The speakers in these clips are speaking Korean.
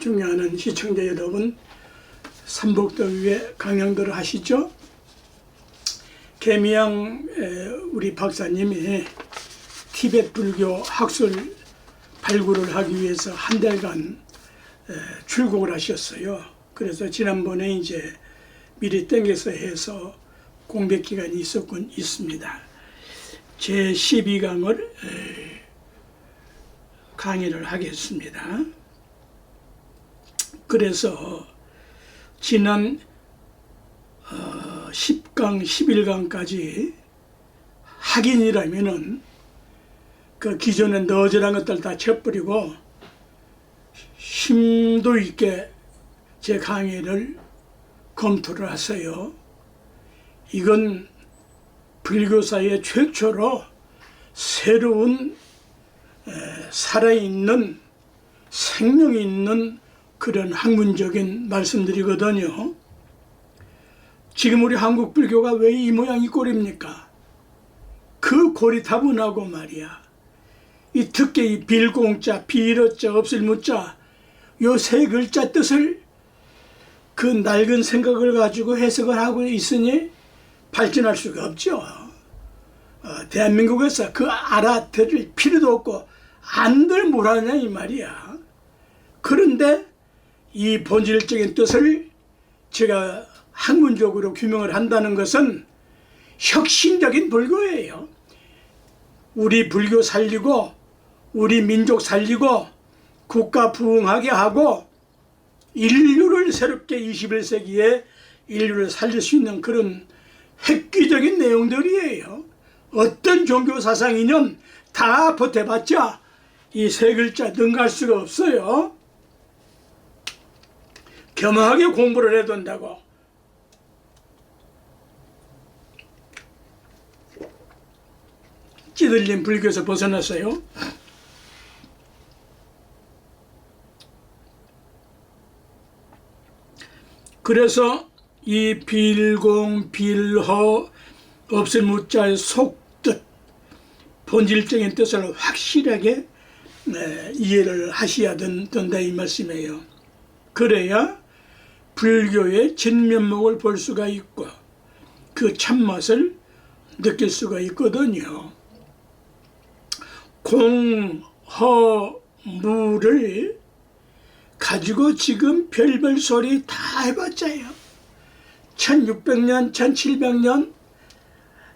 존경하는 시청자 여러분, 삼복더위에 강연들을 하시죠. 개미양 우리 박사님이 티베트 불교 학술 발굴을 하기 위해서 한 달간 출국을 하셨어요. 그래서 지난번에 이제 미리 땡겨서 해서 공백 기간이 있습니다. 제 12강을 강의를 하겠습니다. 그래서 지난 10강, 11강까지 확인이라면은 그 기존에 너절한 것들 다 쳐버리고 심도 있게 제 강의를 검토를 하세요. 이건 불교사의 최초로 새로운 살아있는 생명이 있는 그런 학문적인 말씀들이거든요. 지금 우리 한국 불교가 왜 이 모양 이 꼴입니까? 그 고리타분하고 말이야. 이 특히 이 빌공자, 비러자, 없을무자 요 세 글자 뜻을 그 낡은 생각을 가지고 해석을 하고 있으니 발전할 수가 없죠. 대한민국에서 그 알아들을 필요도 없고 안들 뭐라냐 이 말이야. 그런데 이 본질적인 뜻을 제가 학문적으로 규명을 한다는 것은 혁신적인 불교예요. 우리 불교 살리고 우리 민족 살리고 국가 부흥하게 하고 인류를 새롭게 21세기에 인류를 살릴 수 있는 그런 획기적인 내용들이에요. 어떤 종교 사상 이념 다 보태봤자 이 세 글자 능가할 수가 없어요. 겸허하게 공부를 해야 된다고. 찌들린 불교에서 벗어났어요. 그래서 이 빌공, 빌허, 없을무자의 속뜻, 본질적인 뜻을 확실하게 이해를 하셔야 된다 이 말씀이에요. 그래야 불교의 진면목을 볼 수가 있고 그 참맛을 느낄 수가 있거든요. 공, 허, 무를 가지고 지금 별별 소리 다 해봤자요. 1600년, 1700년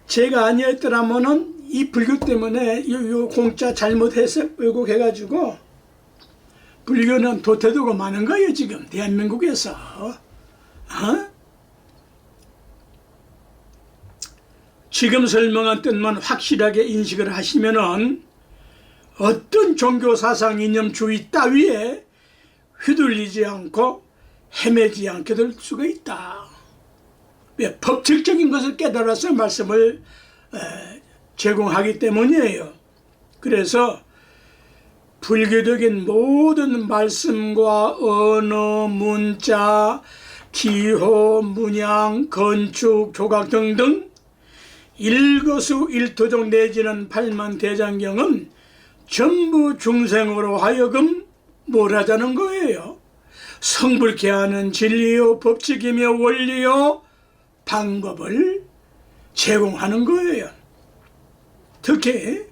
제가 아니었더라면은 이 불교 때문에 요 공자 잘못해서 왜곡해가지고 불교는 도태되고 마는 거예요 지금 대한민국에서. 지금 설명한 뜻만 확실하게 인식을 하시면은 어떤 종교 사상 이념주의 따위에 휘둘리지 않고 헤매지 않게 될 수가 있다. 왜? 법칙적인 것을 깨달아서 말씀을 제공하기 때문이에요. 그래서 불교적인 모든 말씀과 언어, 문자, 기호, 문양, 건축, 조각 등등 일거수일투족 내지는 팔만대장경은 전부 중생으로 하여금 뭘 하자는 거예요? 성불케 하는 진리요 법칙이며 원리요 방법을 제공하는 거예요. 특히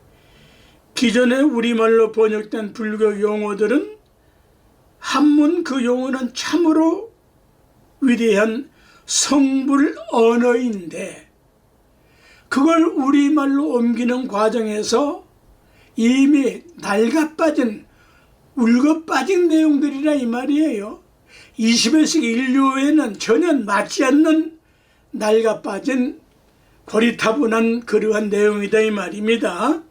기존에 우리말로 번역된 불교 용어들은 한문 그 용어는 참으로 위대한 성불 언어인데 그걸 우리말로 옮기는 과정에서 이미 낡아빠진 울거빠진 내용들이라 이 말이에요. 21세기 인류에는 전혀 맞지 않는 낡아빠진 고리타분한 그러한 내용이다 이 말입니다.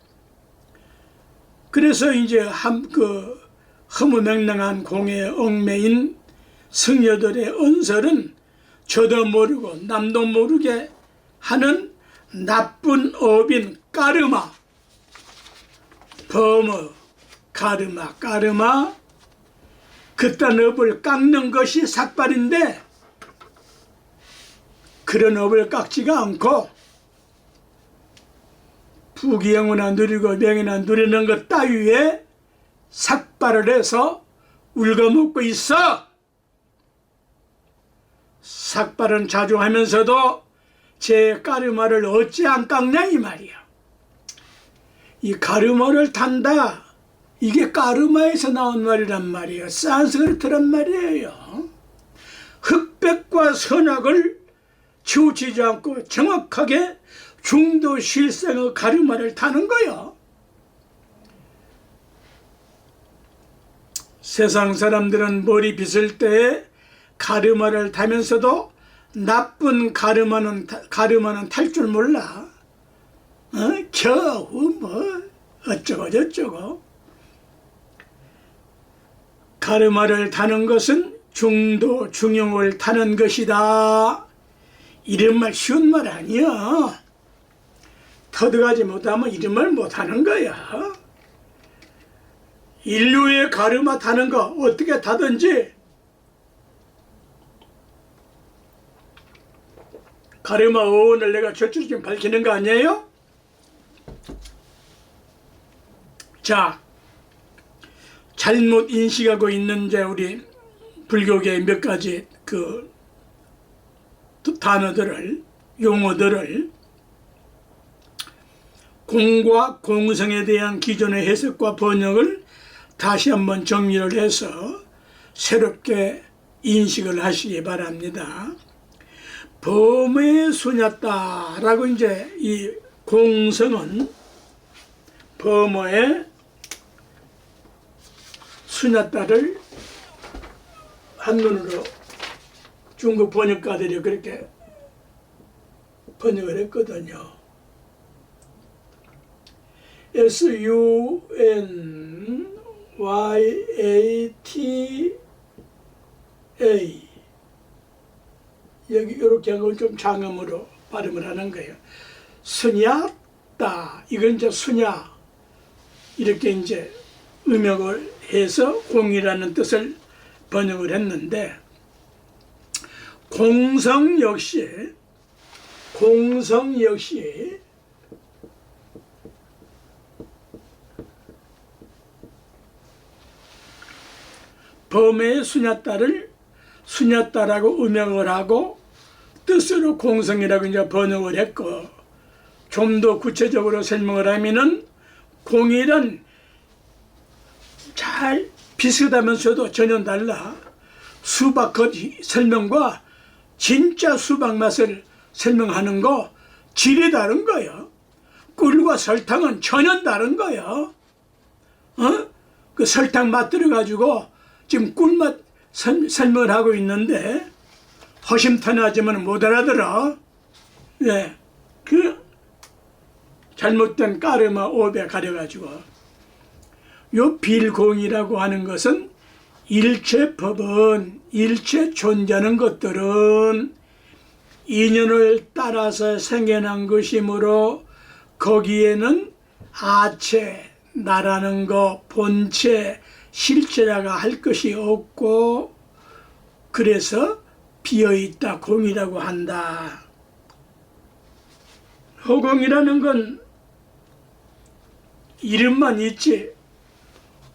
그래서 이제 허무맹랑한 공에 얽매인 승려들의 언설은 저도 모르고 남도 모르게 하는 나쁜 업인 까르마, 범어, 까르마 그딴 업을 깎는 것이 삭발인데 그런 업을 깎지가 않고 부귀영화나 누리고 명예나 누리는 것 따위에 삭발을 해서 울거먹고 있어. 삭발은 자주 하면서도 제 가르마를 어찌 안 깎냐 이 말이야. 이 가르마를 탄다, 이게 가르마에서 나온 말이란 말이에요. 산스크리트란 말이에요. 흑백과 선악을 치우치지 않고 정확하게 중도 실생의 가르마를 타는 거요. 세상 사람들은 머리 빗을 때 가르마를 타면서도 나쁜 가르마는 탈 줄 몰라. 겨우 뭐 어쩌고 저쩌고. 가르마를 타는 것은 중도 중용을 타는 것이다. 이런 말 쉬운 말 아니야. 터득하지 못하면 이런 말 못하는 거야. 인류의 가르마 타는 거 어떻게 타든지 가르마 어원을 내가 저쪽에 좀 밝히는 거 아니에요? 자, 잘못 인식하고 있는 이제 우리 불교계의 몇 가지 그 단어들을, 용어들을 공과 공성에 대한 기존의 해석과 번역을 다시 한번 정리를 해서 새롭게 인식을 하시기 바랍니다. 범의 수냐따라고 이제 이 공성은 범어의 수냐따를 한문으로 중국 번역가들이 그렇게 번역을 했거든요. SUNYATA 여기 이렇게 하고 좀 장음으로 발음을 하는 거예요. 수냐따, 이건 이제 수냐 이렇게 이제 음역을 해서 공이라는 뜻을 번역을 했는데, 공성 역시 범의 수냐따를 수냐따라고 음역을 하고 뜻으로 공성이라고 이제 번역을 했고, 좀 더 구체적으로 설명을 하면은 공일은 잘 비슷하면서도 전혀 달라. 수박 겉 설명과 진짜 수박 맛을 설명하는 거 질이 다른 거예요. 꿀과 설탕은 전혀 다른 거예요. 그 설탕 맛 들어가지고 지금 꿀맛 설명을 하고 있는데 허심탄회하지만 못 알아들어. 예, 그 잘못된 까르마 오배 가려가지고. 요 빌공이라고 하는 것은 일체 법은, 일체 존재하는 것들은 인연을 따라서 생겨난 것이므로 거기에는 아체, 나라는 거, 본체, 실체라고 할 것이 없고, 그래서 비어있다, 공이라고 한다. 허공이라는 건 이름만 있지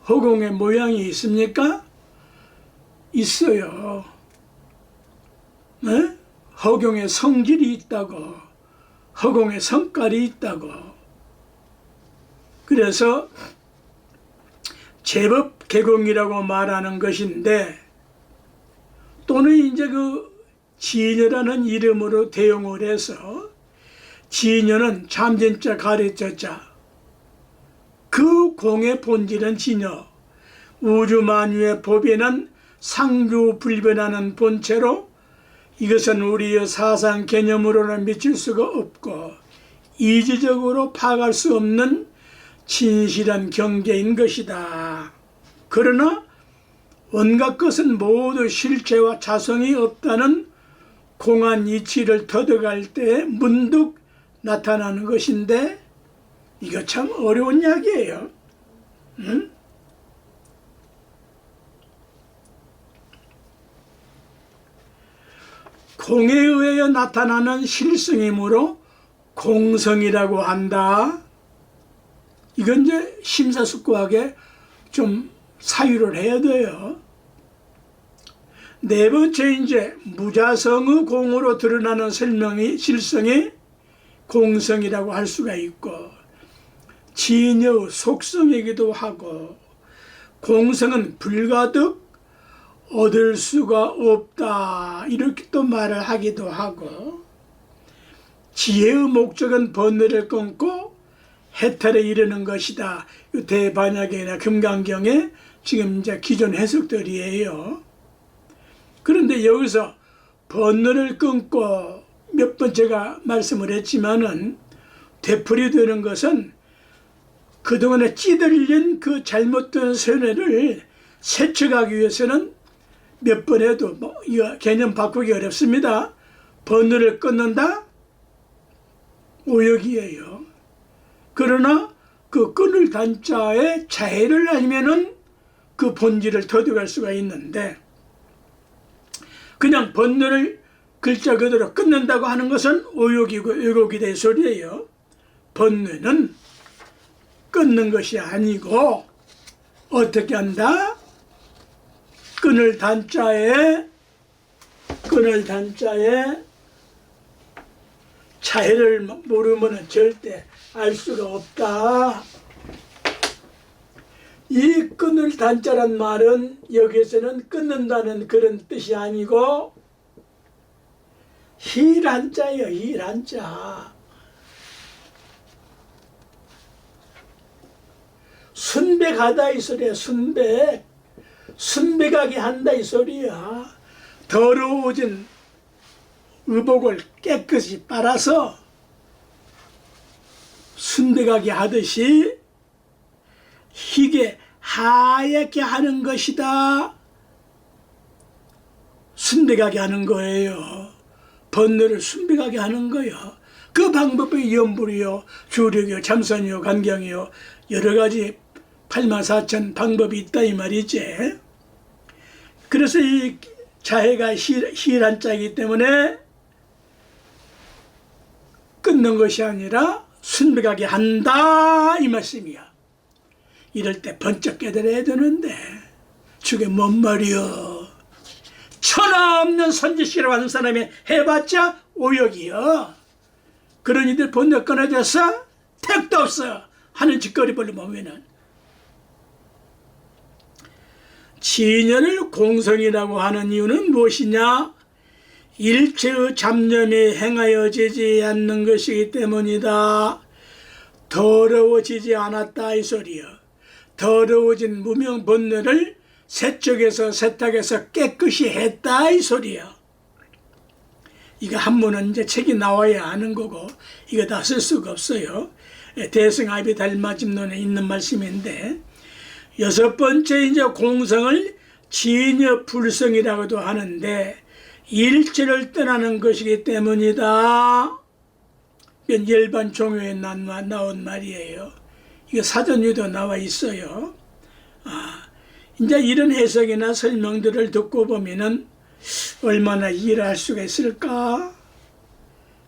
허공에 모양이 있습니까? 있어요. 네? 허공에 성질이 있다고, 허공에 성깔이 있다고. 그래서 제법 개공이라고 말하는 것인데, 또는 이제 그 진여라는 이름으로 대용을 해서, 진여는 참진자 가래자자, 그 공의 본질은 진여, 우주만유의 법에는 상주불변하는 본체로, 이것은 우리의 사상 개념으로는 미칠 수가 없고 이지적으로 파악할 수 없는 진실한 경계인 것이다. 그러나 온갖 것은 모두 실체와 자성이 없다는 공한 이치를 터득할 때 문득 나타나는 것인데, 이거 참 어려운 이야기예요. 응? 공에 의하여 나타나는 실성이므로 공성이라고 한다. 이건 이제 심사숙고하게 좀 사유를 해야 돼요. 네 번째 이제 무자성의 공으로 드러나는 실성이 공성이라고 할 수가 있고, 진여의 속성이기도 하고, 공성은 불가득 얻을 수가 없다 이렇게 또 말을 하기도 하고, 지혜의 목적은 번뇌를 끊고 해탈에 이르는 것이다. 대반야경이나 금강경의 지금 이제 기존 해석들이에요. 그런데 여기서 번뇌를 끊고 몇 번 제가 말씀을 했지만은 되풀이되는 것은 그동안에 찌들린 그 잘못된 선회를 세척하기 위해서는 몇 번 해도 이거 개념 바꾸기 어렵습니다. 번뇌를 끊는다? 오역이에요. 그러나 그 끊을 단자에 자해를 아니면은 그 본질을 터득할 수가 있는데, 그냥 번뇌를 글자 그대로 끊는다고 하는 것은 오역이고 왜곡이 될 소리예요. 번뇌는 끊는 것이 아니고 어떻게 한다? 끊을 단자에 자해를 모르면 절대 알 수가 없다. 이 끊을 단자란 말은 여기에서는 끊는다는 그런 뜻이 아니고 힐한자예요. 힐한자. 순백하다 이 소리야. 순백하게 한다 이 소리야. 더러워진 의복을 깨끗이 빨아서 순백하게 하듯이 희게 하얗게 하는 것이다. 순백하게 하는 거예요. 번뇌를 순백하게 하는 거예요. 그 방법이 염불이요, 주력이요, 참선이요, 간경이요, 여러 가지 84,000 방법이 있다 이 말이지. 그래서 이 자해가 실한 자이기 때문에 끊는 것이 아니라 순백하게 한다 이 말씀이야. 이럴 때 번쩍 깨달아야 되는데 저게 뭔 말이여. 천하 없는 선지식이라고 하는 사람이 해봤자 오역이여. 그런 이들 번뇌 끊어졌어? 택도 없어 하는 짓거리 벌로 보면은. 진여를 공성이라고 하는 이유는 무엇이냐? 일체의 잡념이 행하여지지 않는 것이기 때문이다. 더러워지지 않았다 이 소리여. 더러워진 무명 번뇌를 세척해서 세탁해서 깨끗이 했다 이 소리여. 이거 한문은 이제 책이 나와야 아는 거고 이거 다 쓸 수가 없어요. 대승합의 달마집론에 있는 말씀인데, 여섯 번째 이제 공성을 진여 불성이라고도 하는데 일체를 떠나는 것이기 때문이다. 이건 일반 종교에 나온 말이에요. 이거 사전에도 나와 있어요. 이제 이런 해석이나 설명들을 듣고 보면은 얼마나 이해를 할 수가 있을까?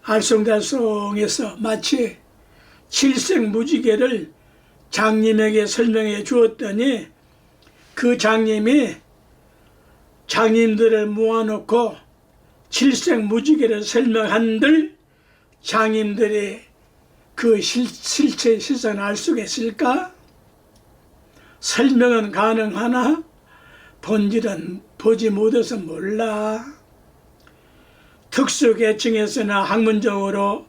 알쏭달쏭해서 마치 칠생무지개를 장님에게 설명해 주었더니 그 장님이 장님들을 모아놓고 칠생무지개를 설명한들 장님들이 그 실체 실상을 알 수가 있을까? 설명은 가능하나 본질은 보지 못해서 몰라. 특수계층에서나 학문적으로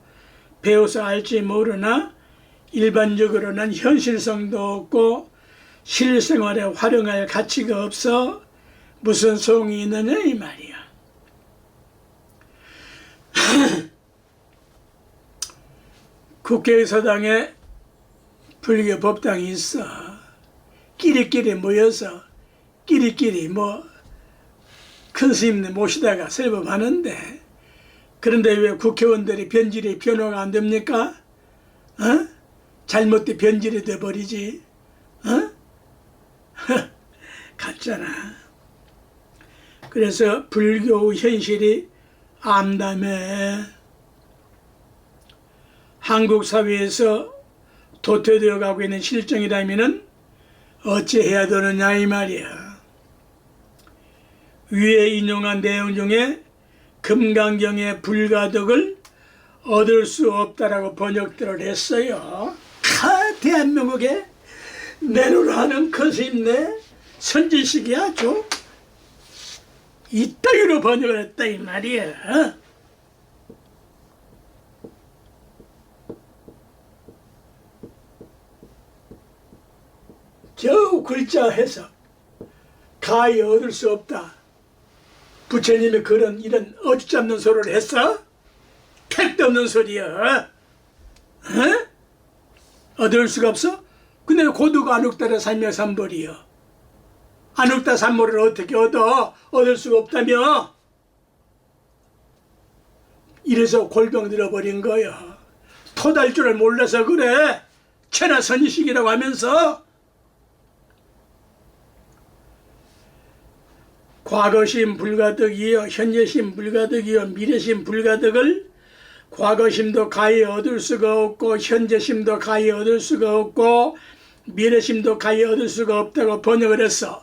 배워서 알지 모르나 일반적으로는 현실성도 없고 실생활에 활용할 가치가 없어 무슨 소용이 있느냐 이 말이야. 국회의사당에 불교 법당이 있어. 끼리끼리 모여서 끼리끼리 큰 스님들 모시다가 설법하는데, 그런데 왜 국회의원들이 변질이 변호가 안 됩니까? 잘못돼 변질이 돼버리지. 같잖아. 그래서 불교 현실이 암담해. 한국 사회에서 도태되어 가고 있는 실정이라면은 어찌해야 되느냐 이 말이야. 위에 인용한 내용 중에 금강경의 불가득을 얻을 수 없다라고 번역들을 했어요. 대한민국에 내놓으라는 것이 있네. 선지식이 아주 이따위로 번역을 했다 이 말이야. 겨우 글자 해석. 가히 얻을 수 없다. 부처님이 그런 이런 어지잡는 소리를 했어? 택도 없는 소리야. 얻을 수가 없어? 근데 고두가 안욱다라 삼매삼벌이여. 안욱다 삼모를 어떻게 얻어? 얻을 수가 없다며? 이래서 골병 들어버린 거야. 토달 줄을 몰라서 그래. 천하선지식이라고 하면서. 과거심 불가득이여 현재심 불가득이여 미래심 불가득을 과거심도 가히 얻을 수가 없고 현재심도 가히 얻을 수가 없고 미래심도 가히 얻을 수가 없다고 번역을 했어.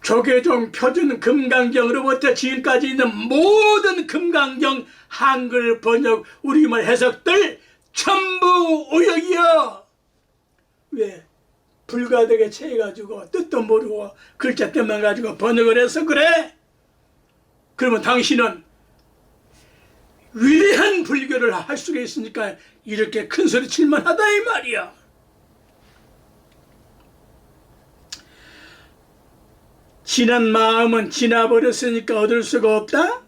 조계종 표준 금강경으로부터 지금까지 있는 모든 금강경 한글 번역 우리말 해석들 전부 오역이여. 왜? 불가득에 채해가지고 뜻도 모르고 글자 뜻만 가지고 번역을 해서 그래? 그러면 당신은 위대한 불교를 할 수가 있으니까 이렇게 큰 소리 칠만 하다 이 말이야. 지난 마음은 지나버렸으니까 얻을 수가 없다?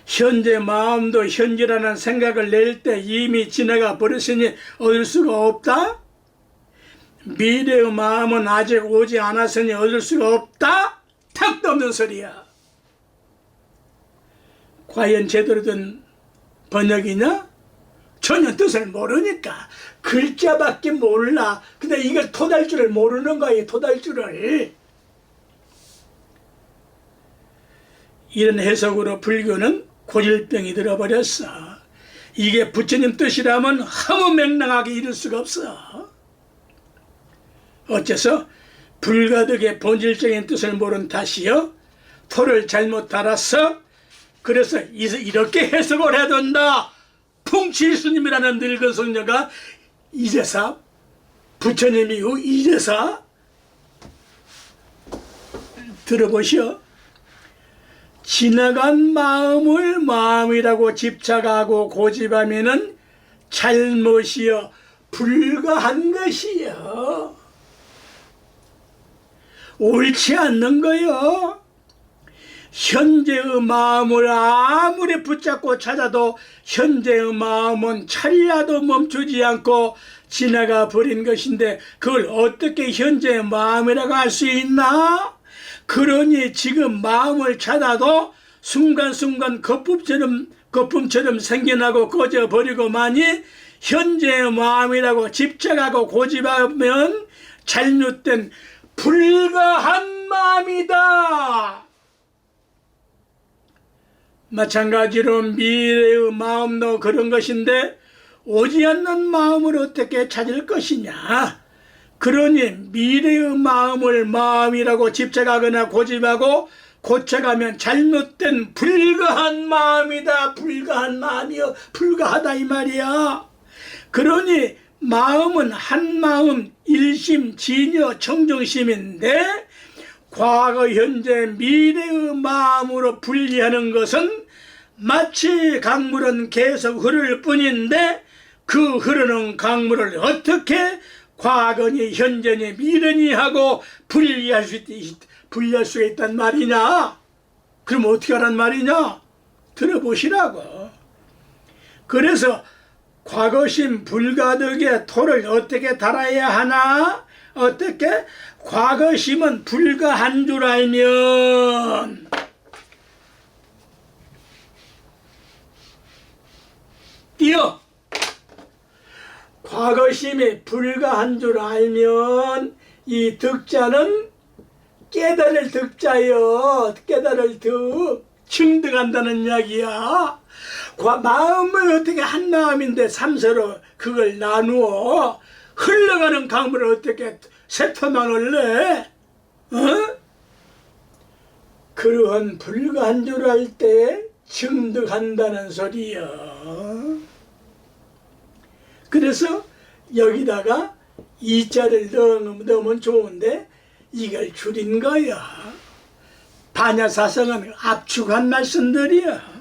현재 마음도 현재라는 생각을 낼 때 이미 지나가 버렸으니 얻을 수가 없다? 미래의 마음은 아직 오지 않았으니 얻을 수가 없다? 탁도 없는 소리야. 과연 제대로 된 번역이냐? 전혀 뜻을 모르니까 글자밖에 몰라. 근데 이걸 토달줄을 모르는 거야. 이 토달줄을. 이런 해석으로 불교는 고질병이 들어버렸어. 이게 부처님 뜻이라면 허무맹랑하게 이룰 수가 없어. 어째서? 불가득의 본질적인 뜻을 모른 탓이요. 토를 잘못 달았어. 그래서 이렇게 해석을 해야 된다. 풍칠스님이라는 늙은 성녀가 이제사, 부처님이요 이제사. 들어보시오. 지나간 마음을 마음이라고 집착하고 고집하면은 잘못이여 불가한 것이여. 옳지 않는 거요. 현재의 마음을 아무리 붙잡고 찾아도 현재의 마음은 차리라도 멈추지 않고 지나가 버린 것인데 그걸 어떻게 현재의 마음이라고 할 수 있나? 그러니 지금 마음을 찾아도 순간순간 거품처럼 생겨나고 꺼져버리고만이 현재의 마음이라고 집착하고 고집하면 잘못된 불가한 마음이다. 마찬가지로 미래의 마음도 그런 것인데 오지 않는 마음을 어떻게 찾을 것이냐. 그러니 미래의 마음을 마음이라고 집착하거나 고집하고 고쳐가면 잘못된 불가한 마음이다. 불가한 마음이여. 불가하다 이 말이야. 그러니 마음은 한 마음 일심 진여 청정심인데 과거 현재 미래의 마음으로 분리하는 것은 마치 강물은 계속 흐를 뿐인데 그 흐르는 강물을 어떻게 과거니 현재니 미래니 하고 분리할 수가 있단 말이냐? 그럼 어떻게 하란 말이냐? 들어보시라고. 그래서 과거심 불가득의 토를 어떻게 달아야 하나? 어떻게? 과거심은 불가한 줄 알면 띄어. 과거심이 불가한 줄 알면 이 득자는 깨달을 득자요. 깨달을 득. 증득한다는 이야기야. 마음은 어떻게 한 마음인데 삼서로 그걸 나누어 흘러가는 강물을 어떻게 세 터만 올래? 어? 그러한 불가한 줄 알 때 증득한다는 소리요. 그래서 여기다가 이자를 넣으면 좋은데 이걸 줄인 거야. 반야사성은 압축한 말씀들이야.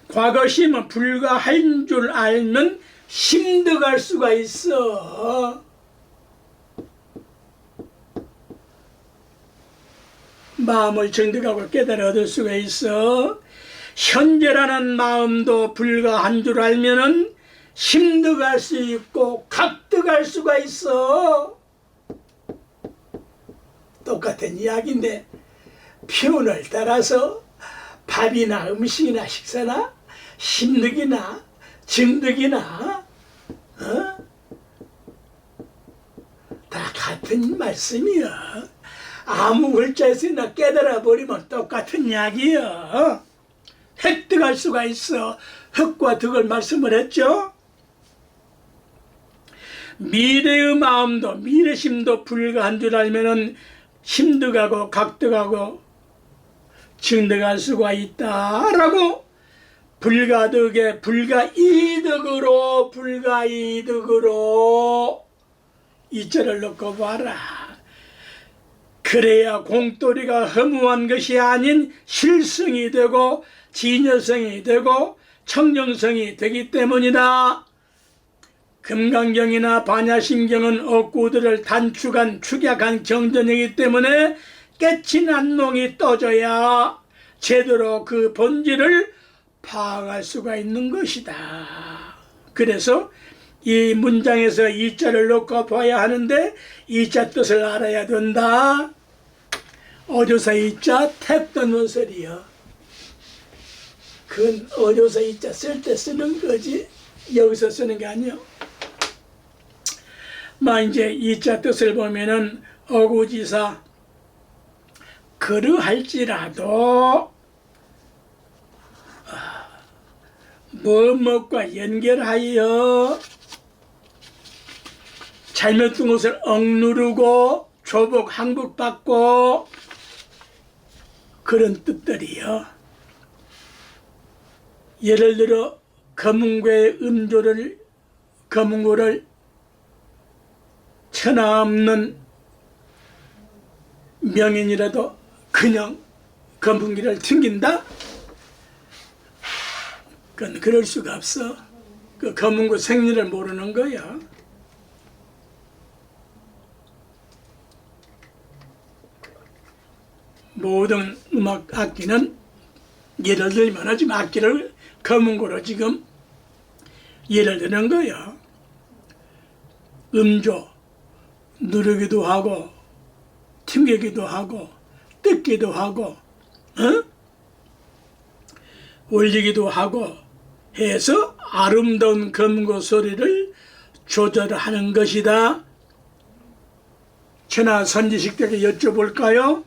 과거심은 불가한 줄 알면 심득할 수가 있어. 마음을 정득하고 깨달아 얻을 수가 있어. 현재라는 마음도 불가한 줄 알면은 심득할 수 있고 각득할 수가 있어. 똑같은 이야기인데 표현을 따라서 밥이나 음식이나 식사나 심득이나 증득이나 다 같은 말씀이야. 아무 글자에서나 깨달아 버리면 똑같은 이야기야. 획득할 수가 있어. 획과 득을 말씀을 했죠. 미래의 마음도 미래심도 불가한 줄 알면은 심득하고 각득하고 증득할 수가 있다라고 불가득의 불가이득으로 이절을 넣고 봐라. 그래야 공돌이가 허무한 것이 아닌 실성이 되고 진여성이 되고 청정성이 되기 때문이다. 금강경이나 반야심경은 억구들을 단축한 축약한 경전이기 때문에 깨친 안농이 떠져야 제대로 그 본질을 파악할 수가 있는 것이다. 그래서 이 문장에서 이자를 넣고 봐야 하는데 이자 뜻을 알아야 된다. 어조사 이자 택도 논설이요. 그건 어조사 이자 쓸 때 쓰는 거지 여기서 쓰는 게 아니요. 이제 이자 뜻을 보면은 어구지사 그러할지라도 뭐뭐과 연결하여 잘못된 것을 억누르고 조복 항복받고 그런 뜻들이요. 예를 들어 거문고의 거문고를 천하없는 명인이라도 그냥 거문기를 튕긴다? 그건 그럴 수가 없어. 그 거문고 생리를 모르는 거야. 모든 음악 악기는 예를 들면 지금 악기를 거문고로 지금 예를 드는 거야. 음조 누르기도 하고 튕기기도 하고 뜯기도 하고 올리기도 하고 해서 아름다운 거문고 소리를 조절하는 것이다. 천하 선지식들에게 여쭤볼까요?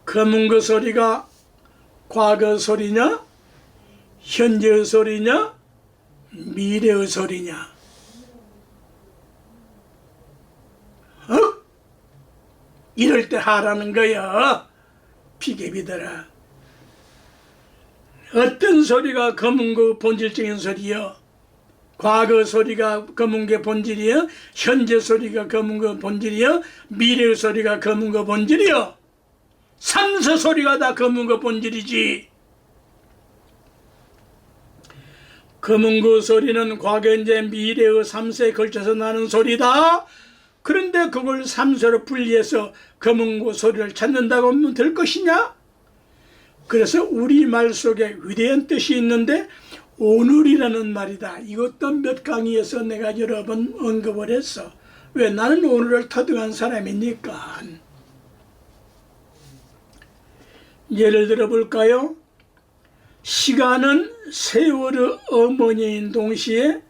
거문고 소리가 과거 소리냐? 현재의 소리냐? 미래의 소리냐? 이럴 때 하라는 거야. 피개비들아. 어떤 소리가 거문고 본질적인 소리요? 과거 소리가 거문고 본질이요? 현재 소리가 거문고 본질이요? 미래의 소리가 거문고 본질이요? 삼세 소리가 다 거문고 본질이지. 거문고 소리는 과거, 현재, 미래의 삼세에 걸쳐서 나는 소리다. 그런데 그걸 삼세로 분리해서 거문고 소리를 찾는다고 하면 될 것이냐? 그래서 우리말 속에 위대한 뜻이 있는데 오늘이라는 말이다. 이것도 몇 강의에서 내가 여러 번 언급을 했어. 왜? 나는 오늘을 터득한 사람이니까. 예를 들어 볼까요? 시간은 세월의 어머니인 동시에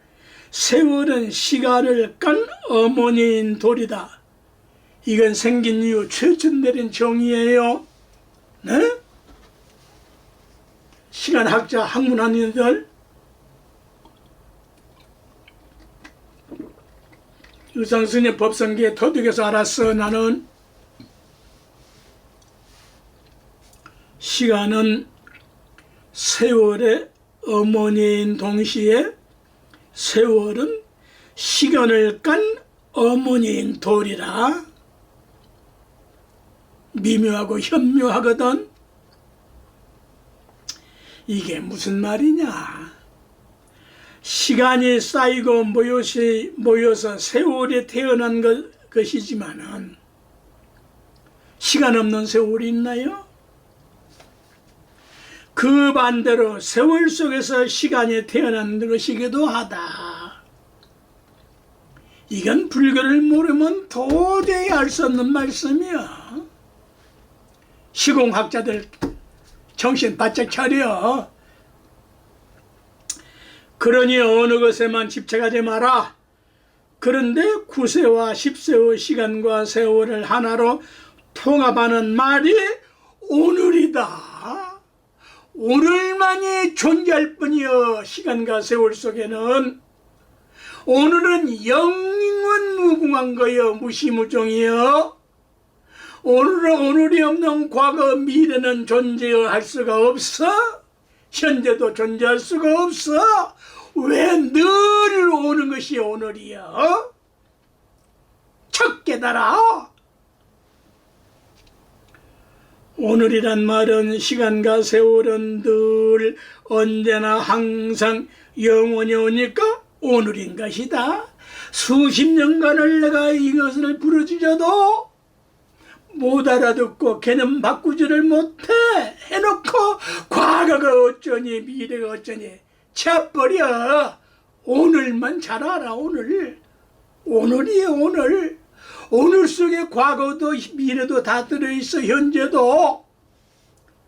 세월은 시간을 깐 어머니인 돌이다. 이건 생긴 이유 최천 내린 정의예요. 네? 시간학자 학문하는들 의상스님 법성기에 터득해서 알았어. 나는 시간은 세월의 어머니인 동시에 세월은 시간을 깐 어머니인 돌이라 미묘하고 현묘하거든. 이게 무슨 말이냐? 시간이 쌓이고 모여서 세월이 태어난 것이지만은 시간 없는 세월이 있나요? 그 반대로 세월 속에서 시간이 태어난 것이기도 하다. 이건 불교를 모르면 도저히 알 수 없는 말씀이야. 시공학자들 정신 바짝 차려. 그러니 어느 것에만 집착하지 마라. 그런데 9세와 10세의 시간과 세월을 하나로 통합하는 말이 오늘이다. 오늘만이 존재할 뿐이여. 시간과 세월 속에는 오늘은 영원 무궁한 거여. 무시무종이여. 오늘은 오늘이 없는 과거 미래는 존재할 수가 없어. 현재도 존재할 수가 없어. 왜 늘 오는 것이 오늘이여? 척 깨달아. 오늘이란 말은 시간과 세월은 늘 언제나 항상 영원히 오니까 오늘인 것이다. 수십 년간을 내가 이것을 부르짖어도 못 알아듣고 개념 바꾸지를 못해 해놓고 과거가 어쩌니 미래가 어쩌니 쳐버려. 오늘만 잘 알아. 오늘이에요. 오늘 속에 과거도 미래도 다 들어있어. 현재도.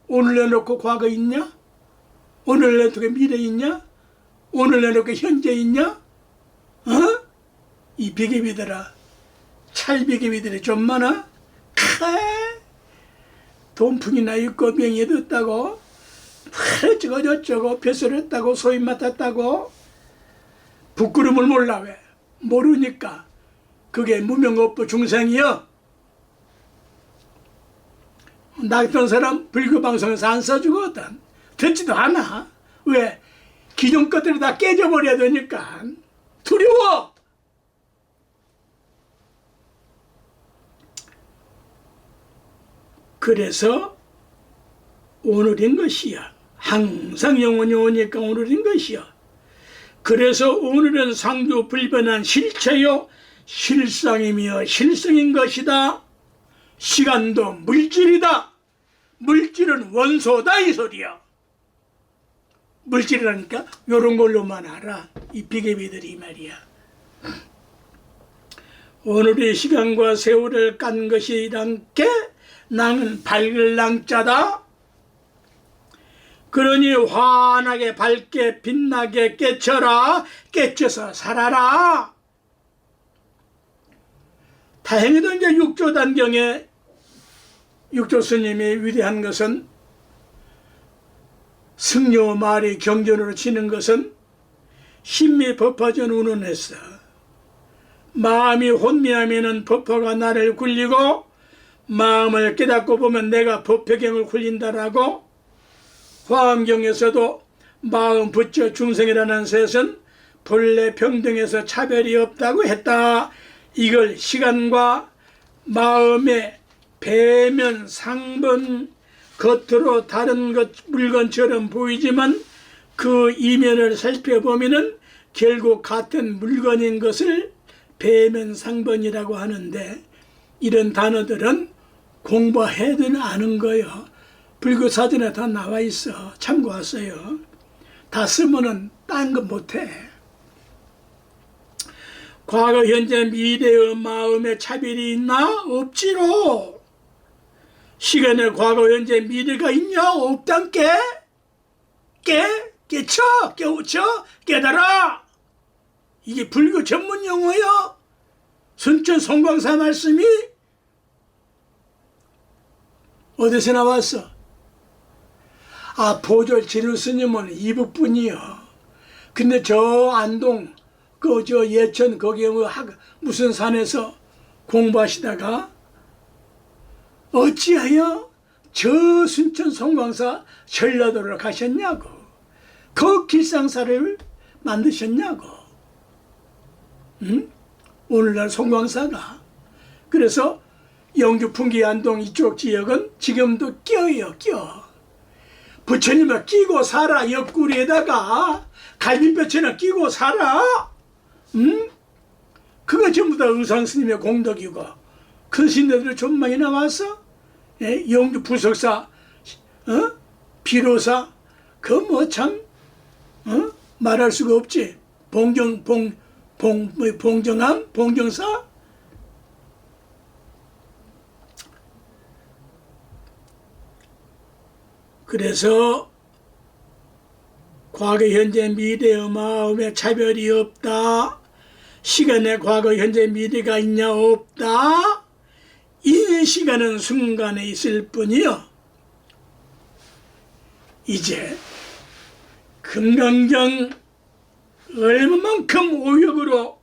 오늘 내놓고 과거 있냐? 오늘 내놓고 미래 있냐? 오늘 내놓고 현재 있냐? 어? 이 비계비들아, 찰비계비들이 좀 많아? 돈풍이나 있고 명예도 있다고, 어쩌고 저쩌고 벼슬을 했다고 소임 맡았다고. 부끄러움을 몰라. 왜? 모르니까. 그게 무명업부 중생이여. 나 같은 사람 불교 방송에서 안 써주거든. 듣지도 않아. 왜? 기존 것들이 다 깨져버려야 되니까. 두려워. 그래서 오늘인 것이야. 항상 영원히 오니까 오늘인 것이야. 그래서 오늘은 상주 불변한 실체요 실상이며 실성인 것이다. 시간도 물질이다. 물질은 원소다 이 소리야. 물질이라니까 요런 걸로만 알아. 이 비계비들이 말이야. 오늘의 시간과 세월을 깐 것이란 게 나는 밝을 낭자다. 그러니 환하게 밝게 빛나게 깨쳐라. 깨쳐서 살아라. 다행히도 이제 육조단경에 육조 스님이 위대한 것은 승려 말이 경전으로 치는 것은 힘이 법화전 운운했어. 마음이 혼미하면은 법화가 나를 굴리고 마음을 깨닫고 보면 내가 법화경을 굴린다라고. 화엄경에서도 마음 부처 중생이라는 셋은 본래 평등해서 차별이 없다고 했다. 이걸 시간과 마음의 배면 상번 겉으로 다른 물건처럼 보이지만 그 이면을 살펴보면은 결국 같은 물건인 것을 배면 상번이라고 하는데, 이런 단어들은 공부해야 되는 아는 거예요. 불교 사전에 다 나와 있어. 참고하세요. 다 쓰면은 딴 거 못해. 과거, 현재, 미래의 마음에 차별이 있나? 없지로. 시간에 과거, 현재, 미래가 있냐? 없단께. 깨쳐, 깨우쳐, 깨달아. 이게 불교 전문 용어요. 순천 송광사 말씀이 어디서 나왔어? 보절 지루 스님은 이북분이요. 근데 저 안동 저 예천 거기 무슨 산에서 공부하시다가 어찌하여 저 순천 송광사 전라도로 가셨냐고. 그 길상사를 만드셨냐고. 응? 오늘날 송광사가. 그래서 영주 풍기 안동 이쪽 지역은 지금도 껴요. 부처님을 끼고 살아. 옆구리에다가 갈비뼈처럼 끼고 살아. 응? 그거 전부 다 의상 스님의 공덕이고. 큰 신들들 좀 많이 나왔어. 예? 영주 부석사, 비로사, 그 뭐 참, 말할 수가 없지. 봉정암, 봉정사. 그래서 과거, 현재, 미래의 마음에 차별이 없다. 시간에 과거, 현재, 미래가 있냐 없다. 이 시간은 순간에 있을 뿐이요. 이제 금강경 얼마만큼 오역으로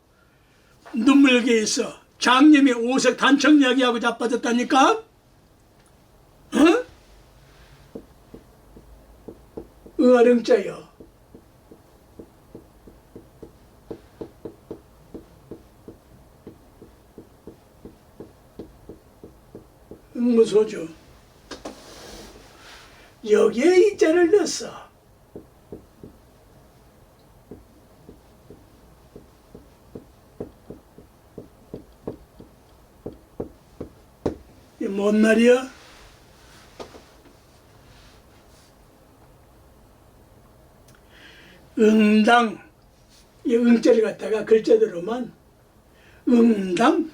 눈물게 있어. 장님이 오색 단청 이야기하고 자빠졌다니까? 어? 응아릉자요. 응무소주. 여기에 이자를 넣었어. 이게 뭔 말이야? 응당. 이 응자를 갖다가 글자대로만 응당.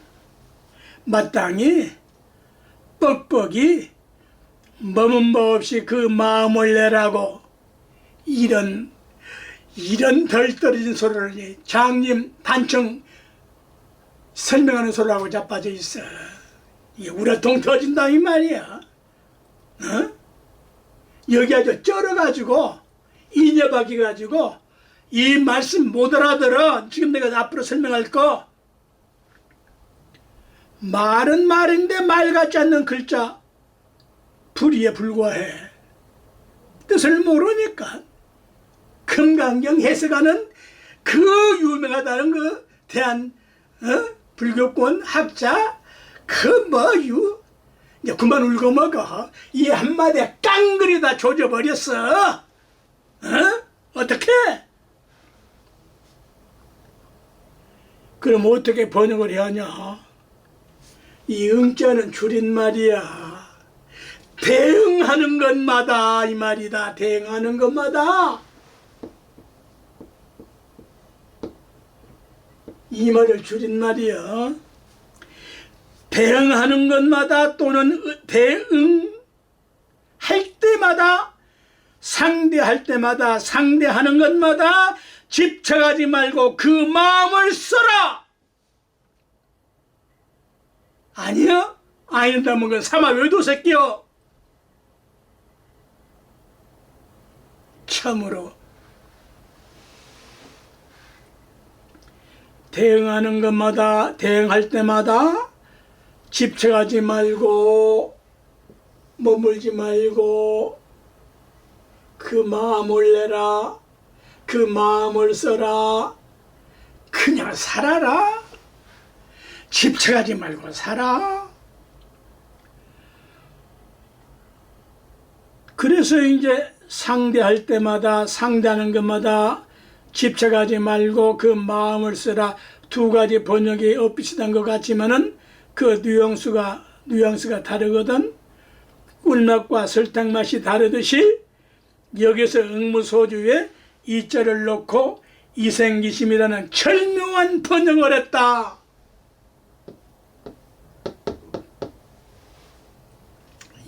마땅히 뻑뻑이 머문 바 없이 그 마음을 내라고. 이런 덜 떨어진 소리를 장님 단청 설명하는 소리하고 자빠져 있어. 이게 우라통 터진다 이 말이야. 어? 여기 아주 쩔어가지고 인여박이 가지고 이 말씀 못 알아들어. 지금 내가 앞으로 설명할 거. 말은 말인데 말 같지 않는 글자 불의에 불과해. 뜻을 모르니까. 금강경 해석하는 그 유명하다는 그 대한 불교권 학자 그 이제 그만 울고 먹어. 이 한마디에 깡그리다 조져버렸어. 어떻게? 그럼 어떻게 번역을 해야 하냐? 이 응자는 줄임말이야. 대응하는 것마다 이 말이다. 대응하는 것마다. 이 말을 줄임말이야. 대응하는 것마다 또는 대응할 때마다 상대할 때마다 상대하는 것마다 집착하지 말고 그 마음을 써라. 아니야? 아닌다면 그 사마 외도 새끼여. 참으로 대응하는 것마다 대응할 때마다 집착하지 말고 머물지 말고 그 마음을 내라. 그 마음을 써라. 그냥 살아라. 집착하지 말고 살아. 그래서 이제 상대할 때마다 상대하는 것마다 집착하지 말고 그 마음을 쓰라. 두 가지 번역이 엇비슷한 것 같지만은 그 뉘앙스가 다르거든. 꿀맛과 설탕 맛이 다르듯이 여기서 응무소주에 이자를 넣고 이생기심이라는 절묘한 번역을 했다.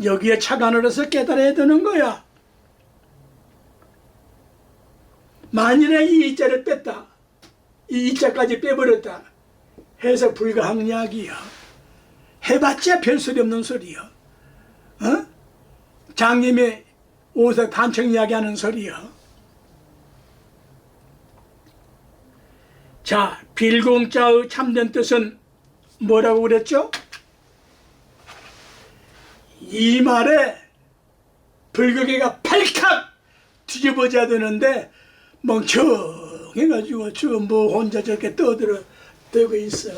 여기에 착안을 해서 깨달아야 되는 거야. 만일에 이 이자를 뺐다. 이 이자까지 빼버렸다. 해석 불가항약이야. 해봤자 별소리 없는 소리야. 장님의 오색 단청 이야기하는 소리야. 자, 빌공자의 참된 뜻은 뭐라고 그랬죠? 이 말에 불교계가 발칵 뒤집어져야 되는데 멍청해가지고 지금 뭐 혼자 저렇게 떠들고 있어.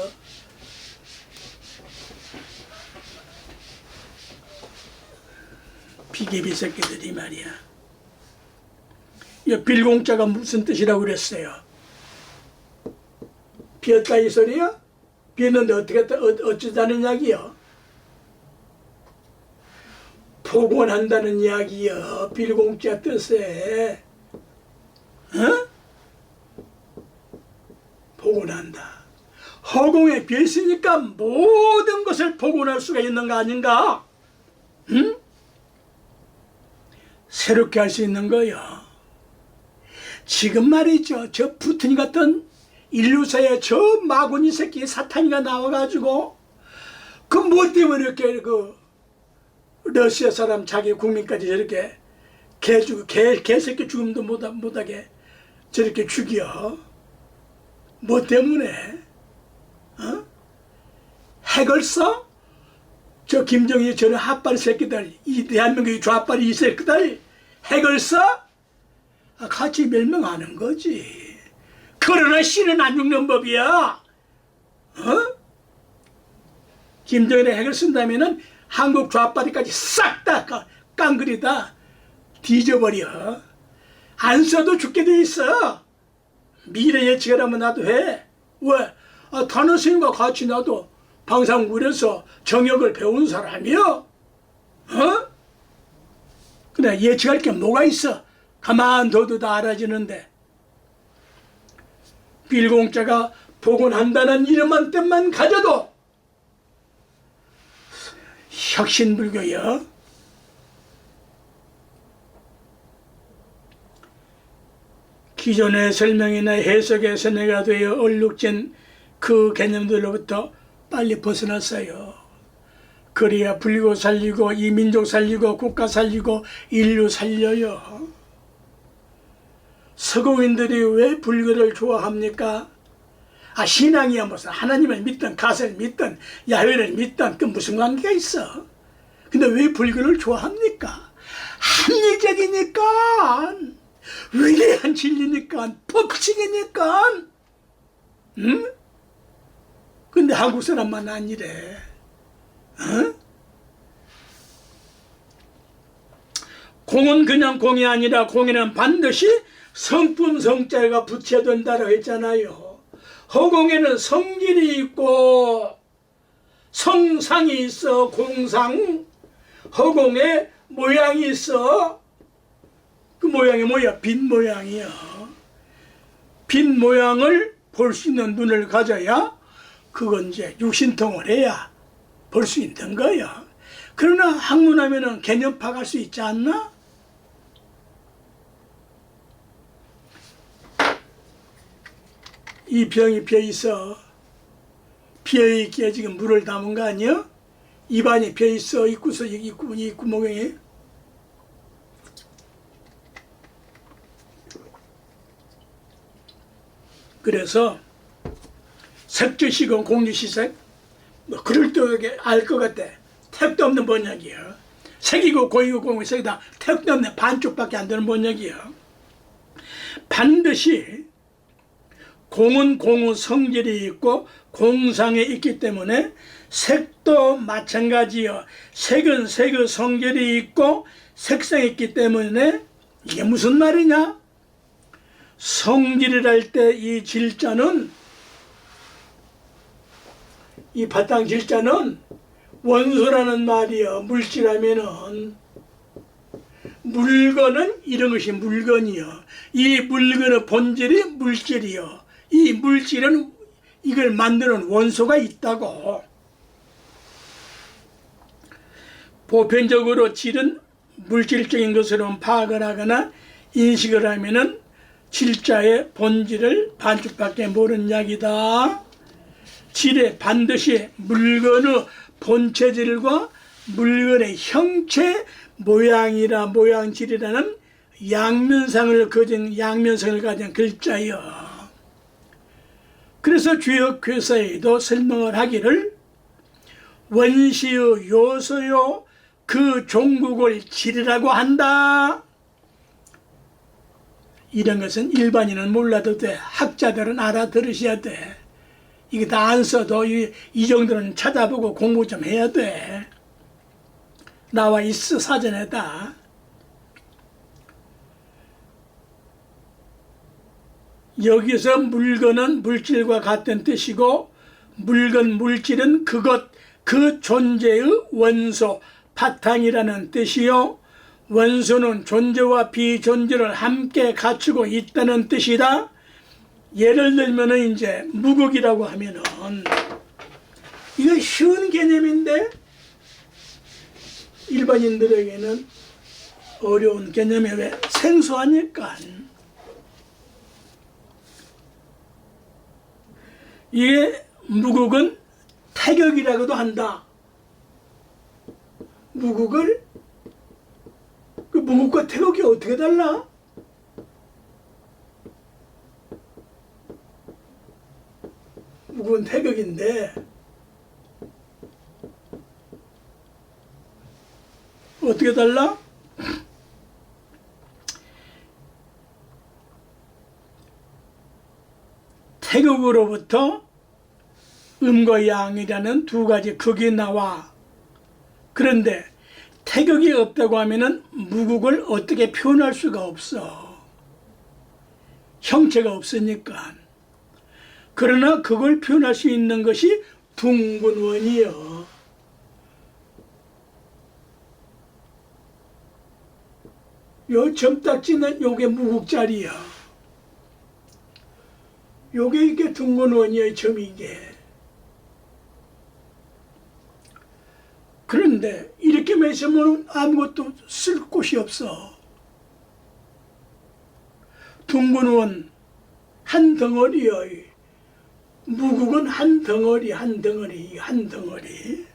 비계비 새끼들이 말이야. 이 빌공자가 무슨 뜻이라고 그랬어요? 비었다 이 소리야? 비었는데 어쩌자는 이야기요? 복원한다는 이야기요. 빌공자 뜻에. 어? 복원한다. 허공에 비었으니까 모든 것을 복원할 수가 있는 거 아닌가? 응? 새롭게 할 수 있는 거요. 지금 말이죠. 저 푸틴 같은 인류사에 저 마구니 새끼 사탄이가 나와가지고 그 뭐 때문에 이렇게 그 러시아 사람 자기 국민까지 저렇게 개새끼 죽음도 못하게 저렇게 죽여. 뭐 때문에? 어? 핵을 써? 저 김정일 저런 핫바리 새끼들, 이 대한민국의 좌빨이 이 새끼들 핵을 써? 같이 멸망하는 거지. 그러나 씨는 안 죽는 법이야. 어? 김정일의 핵을 쓴다면은 한국 좌빨이까지 싹 다 깡그리다 뒤져버려. 안 써도 죽게 돼 있어. 미래 예측을 하면 나도 해. 왜? 단어 선생님과 같이 나도 방송국에서 정역을 배운 사람이요. 어? 그래 예측할 게 뭐가 있어? 가만둬도 다 알아지는데. 빌공자가 복원한다는 이름만 뜻만 가져도 혁신불교요. 기존의 설명이나 해석에서 내가 되어 얼룩진 그 개념들로부터 빨리 벗어났어요. 그래야 불교 살리고 이 민족 살리고 국가 살리고 인류 살려요. 서구인들이 왜 불교를 좋아합니까? 신앙이야 무슨 하나님을 믿든 가설을 믿든 야훼를 믿든 그 무슨 관계가 있어. 근데 왜 불교를 좋아합니까? 합리적이니까, 위대한 진리니까, 법칙이니까. 응? 근데 한국 사람만 아니래. 어? 공은 그냥 공이 아니라 공에는 반드시 성품 성자가 붙여야 된다고 했잖아요. 허공에는 성질이 있고 성상이 있어. 공상. 허공에 모양이 있어. 그 모양이 뭐야? 빛 모양이야. 빛 모양을 볼 수 있는 눈을 가져야 그건 이제 육신통을 해야 볼 수 있는 거야. 그러나 학문하면은 개념 파악할 수 있지 않나? 이 병이 비어있어. 비어있기에 지금 물을 담은 거 아니야? 입안이 비어있어. 이 구멍에. 그래서 색주시공 공유시색 뭐 그럴듯하게 알 것 같아. 택도 없는 번역이야. 색이고 공이고 공이고 색이다. 택도 없는 반쪽밖에 안 되는 번역이야. 반드시 공은 공의 성질이 있고 공상에 있기 때문에 색도 마찬가지요. 색은 색의 성질이 있고 색상이 있기 때문에 이게 무슨 말이냐? 성질을 할 때 이 질자는 이 바탕 질자는 원소라는 말이요. 물질하면은 물건은 이런 것이 물건이요. 이 물건의 본질이 물질이요. 이 물질은 이걸 만드는 원소가 있다고. 보편적으로 질은 물질적인 것으로 파악을 하거나 인식을 하면은 질자의 본질을 반쪽밖에 모르는 이야기다. 질에 반드시 물건의 본체질과 물건의 형체, 모양질이라는 양면성을 가진 글자요. 그래서 주역교사에도 설명을 하기를 원시의 요소요 그 종국을 지르라고 한다. 이런 것은 일반인은 몰라도 돼. 학자들은 알아들으셔야 돼. 이게 다 안 써도 이 정도는 찾아보고 공부 좀 해야 돼. 나와 있어, 사전에다. 여기서 물건은 물질과 같은 뜻이고, 물건, 물질은 그것, 그 존재의 원소, 바탕이라는 뜻이요. 원소는 존재와 비존재를 함께 갖추고 있다는 뜻이다. 예를 들면은 이제 무극이라고 하면은, 이거 쉬운 개념인데 일반인들에게는 어려운 개념이 왜 생소하니까. 이게 무극은 태격이라고도 한다. 무극을, 그 무극과 태극이 어떻게 달라? 무극은 태극인데 어떻게 달라? 태극으로부터 음과 양이라는 두 가지 극이 나와. 그런데 태극이 없다고 하면은 무극을 어떻게 표현할 수가 없어. 형체가 없으니까. 그러나 그걸 표현할 수 있는 것이 둥근원이요. 요 점딱지는 요게 무극자리야. 요게 이게 둥근원이의 점이 이게. 그런데 이렇게만 있으면 아무것도 쓸 곳이 없어. 둥근원 한 덩어리요. 무극은 한 덩어리, 한 덩어리, 한 덩어리.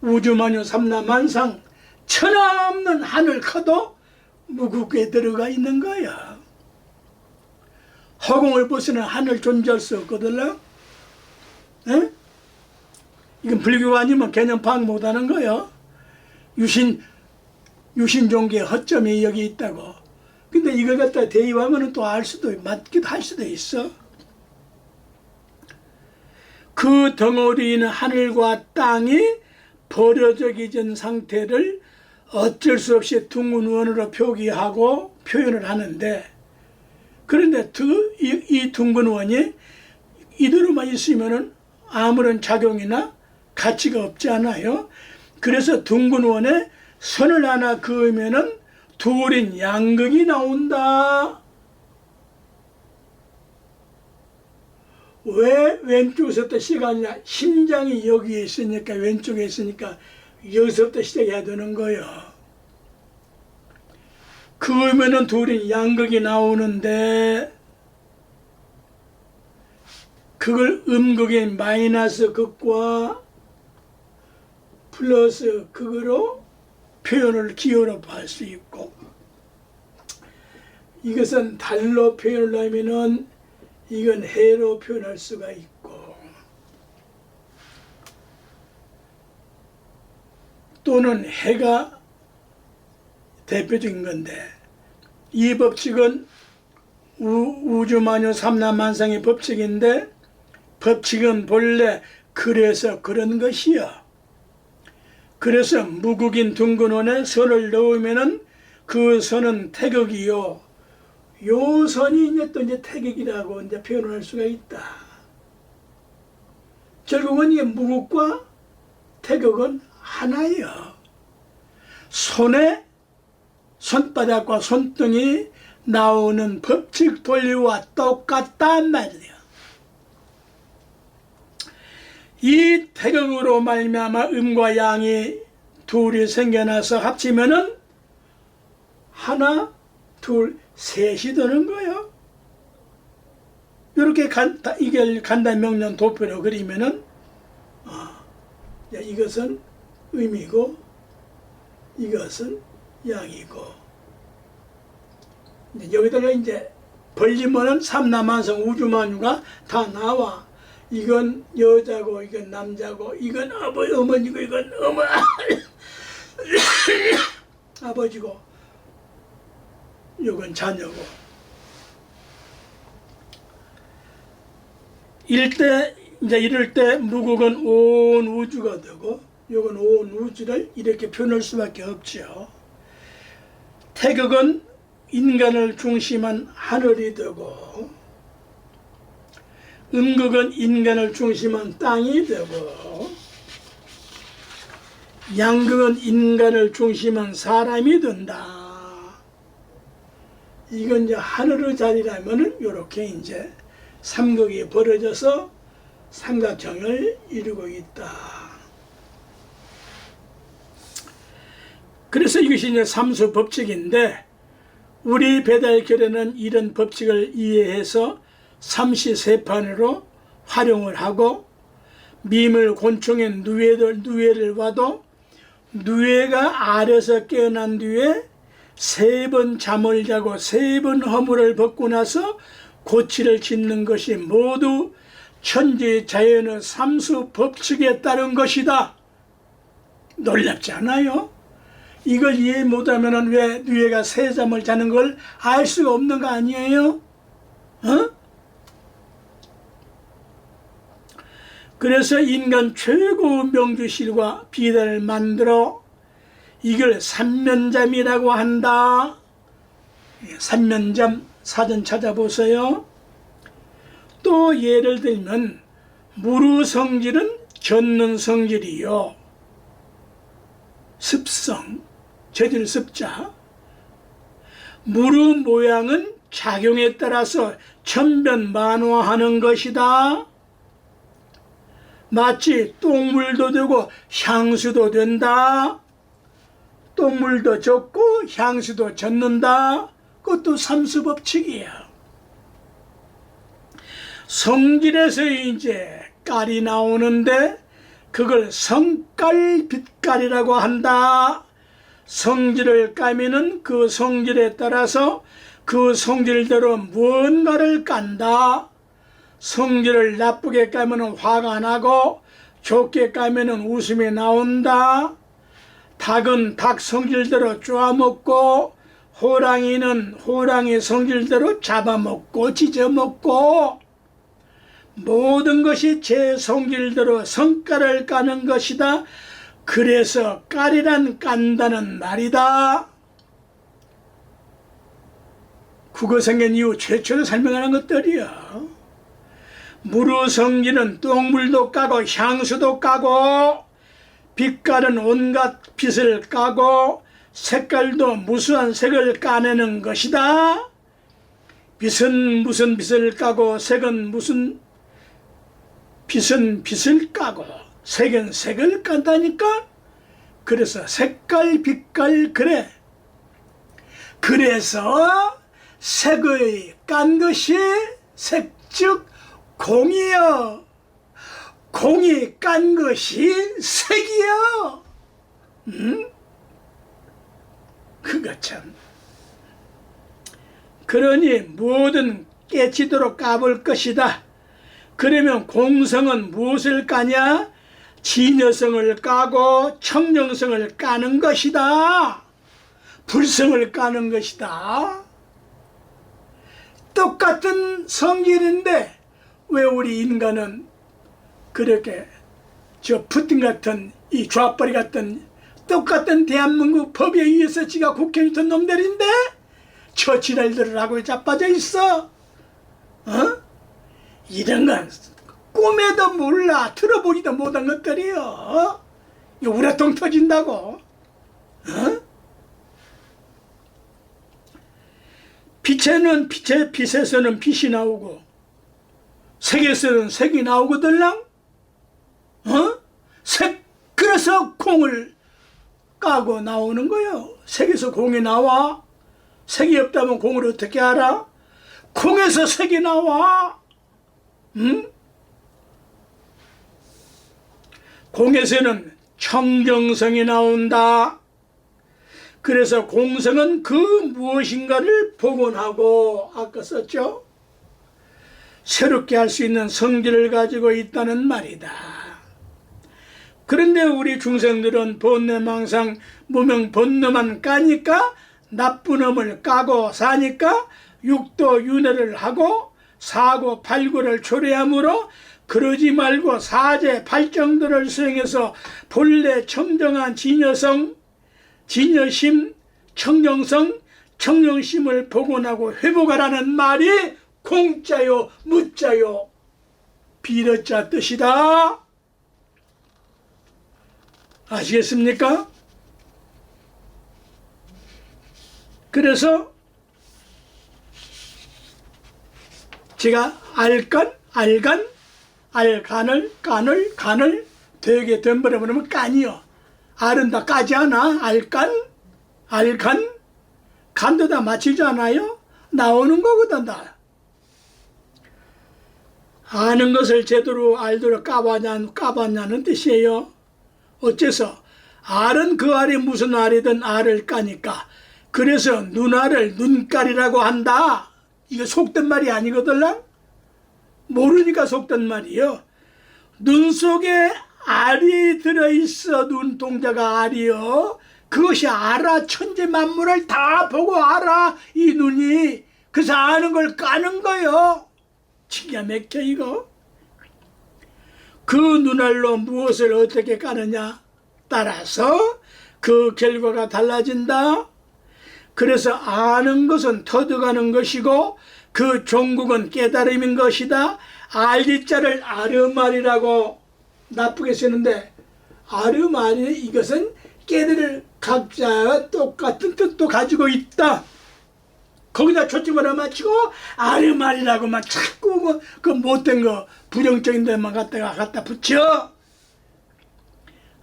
우주만유 삼라만상 천하없는 하늘 커도 무극에 들어가 있는 거야. 허공을 벗어나 하늘 존재할 수 없거든. 에? 이건 불교가 아니면 개념 파악 못하는 거야. 유신 종교의 허점이 여기 있다고. 근데 이걸 갖다 대입하면 또 알 수도, 맞기도 할 수도 있어. 그 덩어리는 하늘과 땅이 버려져 있는 상태를 어쩔 수 없이 둥근원으로 표기하고 표현을 하는데, 그런데 이 둥근원이 이대로만 있으면은 아무런 작용이나 가치가 없지 않아요. 그래서 둥근원에 선을 하나 그으면은 둘인 양극이 나온다. 왜 왼쪽에서부터 시간이냐? 심장이 여기에 있으니까, 왼쪽에 있으니까 여기서부터 시작해야 되는 거예요. 그러면은 둘인 양극이 나오는데, 그걸 음극의 마이너스 극과 플러스 극으로 표현을 기호로 할 수 있고, 이것은 달로 표현을 하면은 이건 해로 표현할 수가 있고, 또는 해가 대표적인 건데, 이 법칙은 우주만유 삼라만상의 법칙인데, 법칙은 본래 그래서 그런 것이야. 그래서 무극인 둥근원에 선을 넣으면은 그 선은 태극이요. 요 선이 이제 태극이라고 이제 표현을 할 수가 있다. 결국은 이게 무극과 태극은 하나예요. 손바닥과 손등이 나오는 법칙 원리와 똑같단 말이에요. 이 태극으로 말미암아 음과 양이 둘이 생겨나서 합치면은 하나, 둘, 셋이 되는 거예요. 이렇게 이걸 간단 명령 도표로 그리면은 이것은 음이고 이것은 양이고, 여기다가 이제 벌리면은 삼라만상 우주만유가 다 나와. 이건 여자고 이건 남자고 이건 어머니고 이건 아버지고 요건 자녀고. 이럴 때 무국은 온 우주가 되고 요건 온 우주를 이렇게 표현할 수밖에 없죠. 태극은 인간을 중심한 하늘이 되고 음극은 인간을 중심한 땅이 되고 양극은 인간을 중심한 사람이 된다. 이건 이제 하늘의 자리라면은 요렇게 이제 삼극이 벌어져서 삼각형을 이루고 있다. 그래서 이것이 이제 삼수 법칙인데 우리 배달결에는 이런 법칙을 이해해서 삼시세판으로 활용을 하고 미물 곤충의 누에를 봐도 누에가 알에서 깨어난 뒤에 3번 잠을 자고 3번 허물을 벗고 나서 고치를 짓는 것이 모두 천지 자연의 삼수 법칙에 따른 것이다. 놀랍지 않아요? 이걸 이해 못하면 왜 누에가 3잠을 자는 걸 알 수가 없는 거 아니에요? 그래서 인간 최고 명주실과 비단을 만들어 이걸 삼면잠이라고 한다. 삼면잠 사전 찾아보세요. 또 예를 들면 무르성질은 젓는 성질이요. 습성, 재질 습자. 무르 모양은 작용에 따라서 천변만화하는 것이다. 마치 똥물도 되고 향수도 된다. 똥물도 젓고 향수도 젓는다. 그것도 삼수법칙이야. 성질에서 이제 깔이 나오는데 그걸 성깔 빛깔이라고 한다. 성질을 까면은 그 성질에 따라서 그 성질대로 무언가를 깐다. 성질을 나쁘게 까면은 화가 나고 좋게 까면은 웃음이 나온다. 닭은 닭 성질대로 쪼아먹고 호랑이는 호랑이 성질대로 잡아먹고 찢어먹고 모든 것이 제 성질대로 성깔을 까는 것이다. 그래서 깔이란 깐다는 말이다. 국어 생긴 이후 최초로 설명하는 것들이야. 무르성질은 똥물도 까고 향수도 까고 빛깔은 온갖 빛을 까고 색깔도 무수한 색을 까내는 것이다. 빛은 무슨 빛을 까고 색은 무슨 빛은 빛을 까고 색은 색을 깐다니까. 그래서 색깔 빛깔 그래. 그래서 색의 깐 것이 색즉 공이여. 공이 깐 것이 색이여. 그거 참. 그러니 뭐든 깨치도록 까볼 것이다. 그러면 공성은 무엇을 까냐? 진여성을 까고 청정성을 까는 것이다. 불성을 까는 것이다. 똑같은 성질인데 왜 우리 인간은 그렇게 저 푸틴 같은 이 좌빨이 같은 똑같은 대한민국 법에 의해서 지가 국회의원 된 놈들인데 저 지랄들을 하고 자빠져 있어? 이런 건 꿈에도 몰라. 들어보지도 못한 것들이요. 우라통 터진다고. 빛에서는 빛이 나오고 색에서는 색이 나오거들랑. 그래서 공을 까고 나오는 거예요. 색에서 공이 나와. 색이 없다면 공을 어떻게 알아? 공에서 색이 나와. 공에서는 청정성이 나온다. 그래서 공성은 그 무엇인가를 복원하고, 아까 썼죠? 새롭게 할 수 있는 성질을 가지고 있다는 말이다. 그런데 우리 중생들은 번뇌망상 무명 번뇌만 까니까 나쁜 놈을 까고 사니까 육도 윤회를 하고 사고 발구를 초래하므로 그러지 말고 사제 발정들을 수행해서 본래 청정한 진여성, 진여심, 청정성, 청정심을 복원하고 회복하라는 말이 공자요 무자요 비로자 뜻이다. 아시겠습니까? 그래서 제가 간을 되게 덤벼버리면 깐이요. 알은 다 까지 않아? 간도 다 맞추지 않아요? 나오는 거거든 다. 아는 것을 제대로 알도록 까봤냐는 뜻이에요. 어째서? 알은 그 알이 무슨 알이든 알을 까니까. 그래서 눈알을 눈깔이라고 한다. 이거 속된 말이 아니거든. 모르니까 속된 말이요. 눈 속에 알이 들어있어. 눈동자가 알이요. 그것이 알아. 천지 만물을 다 보고 알아. 이 눈이. 그래서 아는 걸 까는 거요. 기가 막혀 이거. 그 눈알로 무엇을 어떻게 까느냐 따라서 그 결과가 달라진다. 그래서 아는 것은 터득하는 것이고 그 종국은 깨달음인 것이다. 알리자를 아르말이라고 나쁘게 쓰는데 아르말이 이것은 깨달을 각자 똑같은 뜻도 가지고 있다. 거기다 초점을 맞추고 아르말이라고만 자꾸 그 못된 거 부정적인 데만 갖다 붙여.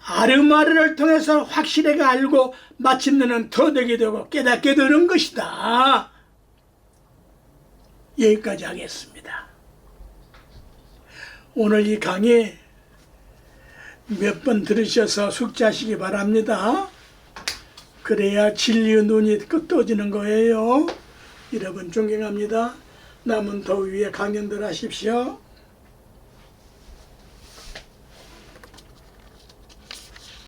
아르마르를 통해서 확실하게 알고 마침내는 터득이 되고 깨닫게 되는 것이다. 여기까지 하겠습니다. 오늘 이 강의 몇 번 들으셔서 숙지하시기 바랍니다. 그래야 진리의 눈이 떠지는 거예요. 여러분 존경합니다. 남은 더위에 강연들 하십시오.